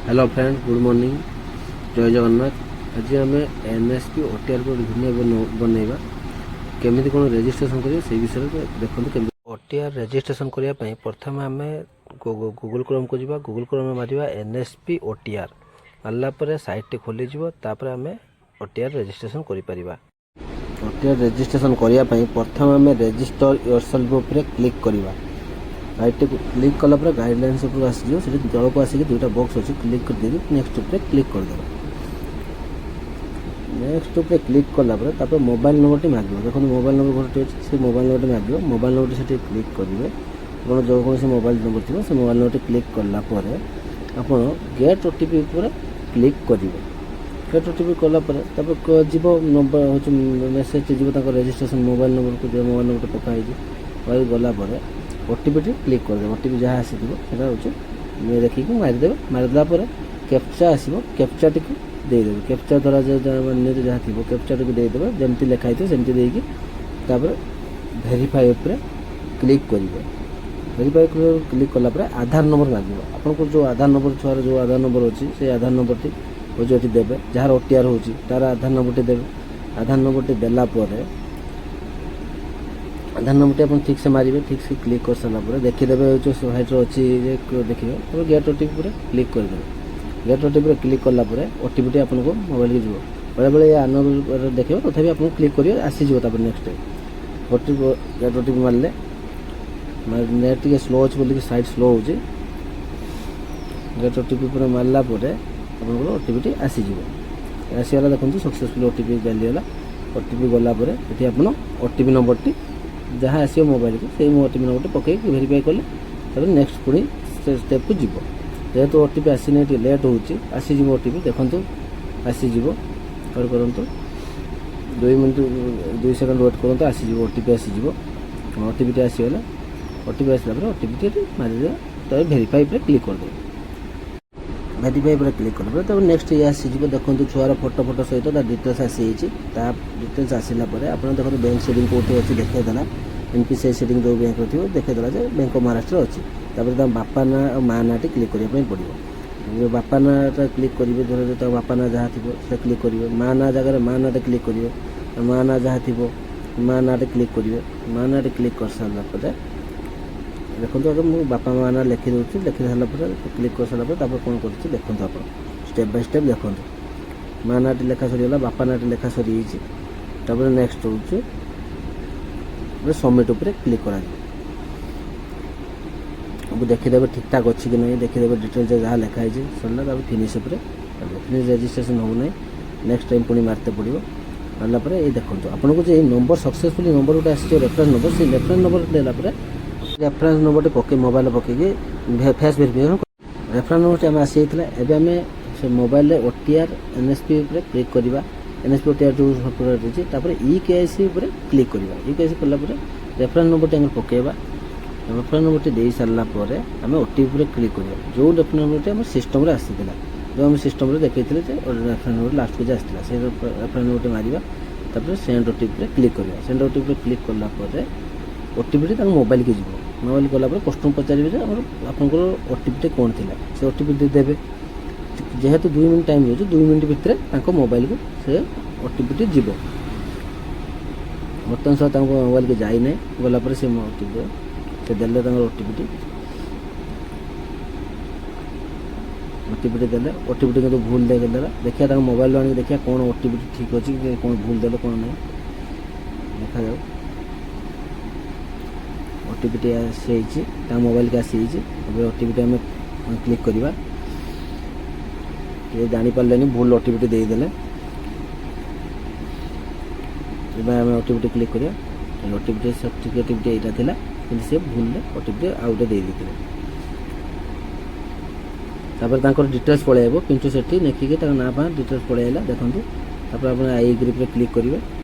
Hello friend, good morning, जय जगन्नाथ। आज आम एनएसपी ओटीआर को भिडियो बनइबा केमी कौन रेजिस्ट्रेशन करिए से विषय देखते केमी ओटीआर रेजिस्ट्रेशन करने प्रथम आम गूगल क्रोम को जावा। गूगल क्रोम मारिबा एनएसपी ओटीआर मारला साइट खोली आम ओटीआर रेजिस्ट्रेशन करिपरिबा। ओटीआर रेजिस्ट्रेशन करने प्रथम आम रेजिस्टर योरसेल्फ उपर क्लिक करवा। साइट को क्लिक कला गाइडलाइंस आसीज से जल को आसिक दुईटा बॉक्स अच्छी क्लिक कर देगी। नेक्स्ट उपर क्लिक करदे। नेक्स्ट उपर क्लिक कला मोबाइल नंबर मांग देखो मोबाइल नंबर गोटे अच्छे से मोबाइल नंबर मांग मोबाइल नंबर से क्लिक करेंगे। आप जो कौन मोबाइल नंबर थी से मोबाइल नंबर क्लिक कलापर आप गेट ओटीपी उपर क्लिक करेंगे। गेट ओटीपी कलापर जीव नंबर हूँ मेसेज जीव रेजिस्ट्रेशन मोबाइल नंबर को जो मोबाइल नंबर पकाई गलापर ओटीपी क्लिक करदे। ओटीपी जहाँ आसीटा हूँ देखिए मारिदेवे। मारिदेला कैप्चा आसो कैप्चा टी देदेवे। कैप्चा द्वारा जहाँ थी कैप्चा टी देदेवे जमती लिखाई थे सेमती देकी भेरीफाई उपर क्लिक करेंगे। भेरीफाई क्लिक कलापर आधार नंबर मांगे। आपको जो आधार नंबर छुआर जो आधार नंबर अच्छी से आधार नंबर टी हूँ ये देवे। जार ओटीआर हो तार आधार नंबर टी देवे। आधार नंबर टी देलापर आधार नंबर टी ठीक से मारे। ठीक से क्लिक कर सारापर देखीदेवे जो साइट अच्छी देखिए गेट ओटीपी पर क्लिक करदे। गेट ओटीपी क्लिक कलापर ओटीपी आपको मोबाइल की जीव बेले बेले आनंबर देखिए तथापि आपको क्लिक करेंगे आसीज। नेक्स्ट ओटीपी गेट ओटीपी मारे नेट टे स्लो अच्छे बोलिए साइट स्लो हो गेट ओटीपी पर मारला आप ओटीपी आसीज। आसीगला देखो सक्सेसफुल ओटीपी चलीगला। ओटीपी गलापर ये आप ओटीपी नंबर टी जहाँ आसो मोबाइल को से ओटीपी नंबर पकई भेरीफाई कले तब नेक्स्ट पुणी स्टेप को जीव। जेहेतु ओटीपी आसी ना लेट हो आसीज ओटीपी देखो आसीज वेट करूँ 2 मिनट 2 सेकेंड वेट करूँ आसीज ओटीपी आसीज। ओटीपी आसीगला ओटीपी आसला ओटीपी मारिदे तब भेरीफाई पर क्लिक करदे। भेरीफाई पर क्लिक कला तब नेक्स्ट ये आसीज देखो छुआर फोटो फोटो सहित डिटेल्स आसी डिटेल्स आसला आप देखो बैंक सेटिंग कौटे अच्छी देखला। एनपीसीआई सेटिंग जो बैंक थी देखला बैंक ऑफ महाराष्ट्र अच्छी। बापा ना और माँ ना क्लिक करने पड़ो। बापा नाटा क्लिक करेंगे धर बापा ना जहाँ थी क्लिक करेंगे। माँ ना जगह माँ ना क्लिक करेंगे। माँ ना जहाँ थी माँ ना क्लिक करेंगे। माँ ना क्लिक कर सारापर देखो अगर मुझे बापा माँ ना लिखी दूसरी लिखी सारापर क्लिक कर सारापर कौन कर देखो आप स्टेप बाय स्टेप देखो माँ ना लेखा सरीगला बापा ना लेखा सरी तापर नेक्स्ट हूँ सबमिट उपर क्लिक करा। अब देखीदेवे ठीक ठाक अच्छी कि नहीं देखीदेवे डिटेल्स जहाँ लिखाई सरला तब फिनिश उपर फिनिश रेजिस्ट्रेशन हो ना। नेक्स्ट टाइम पुणी मारते पड़ो मारापर ये देखो आपको जो नंबर सक्सेसफुली नंबर गोटे आसी रेफरेन्स नंबर से रेफरेन्स नंबर देलापर रेफरेन्स नंबर पकई मोबाइल पकईकि फेस भेरिफिकेसन रेफरेन्स नंबर आम आसी एवं आम से मोबाइल ओटीआर एनएसपी क्लिक करवा। एनएसपी ओटीआर जो तापर ईकेआईसी क्लिक करवा। ईकेआईसी कलापर रेफरेन्स नंबर टी पकईवा। रेफरेन्स नंबर टी दे सारापर आम ओटीपी क्लिक करवा। जो रेफरेन्स नंबर टी सिस्टम आसाला जो आम सिस्टम देखते रेफरेन्स नंबर लास्ट को आसाला से रेफरेन्स नंबर मारिबा तापर सेंड ओटीपी क्लिक करवा। सेंड ओटीपी क्लिक कलापर ओटीपी टी मोबाइल की जीव। मोबाइल गलापर कस्टमर पचारे आपंकर ओटीपी कौन थी से ओटीपी देवे। जेहेतु 2 मिनट टाइम रोचे 2 मिनट भितर मोबाइल को से ओटीपी जीव। बर्तमान सह मोबाइल के जाई ना गलापर से ओटीपी से देले ओटीपी देले ओटीपी तो भूल देदेला। देखिए मोबाइल आनी देखिए कौन ओटीपी ठीक अच्छी कौन भूल देले कौन नहीं देखा जाओ। ओटीपी आसी मोबाइल के आसी ओटीपी आम क्लिक करवा। ये जापारे भूल ओटीपी देदेले आम ओटीपी क्लिक करा। ओटीपी सठिक ओटीपी यहाँ था कि सी भूल ओटीपी आउ गोटे देते डिटेल्स पलैब पिंटू सेठी लिखिकी ना फा डिटेल्स पलैला देखो। आप आई एग्री पर क्लिक करेंगे।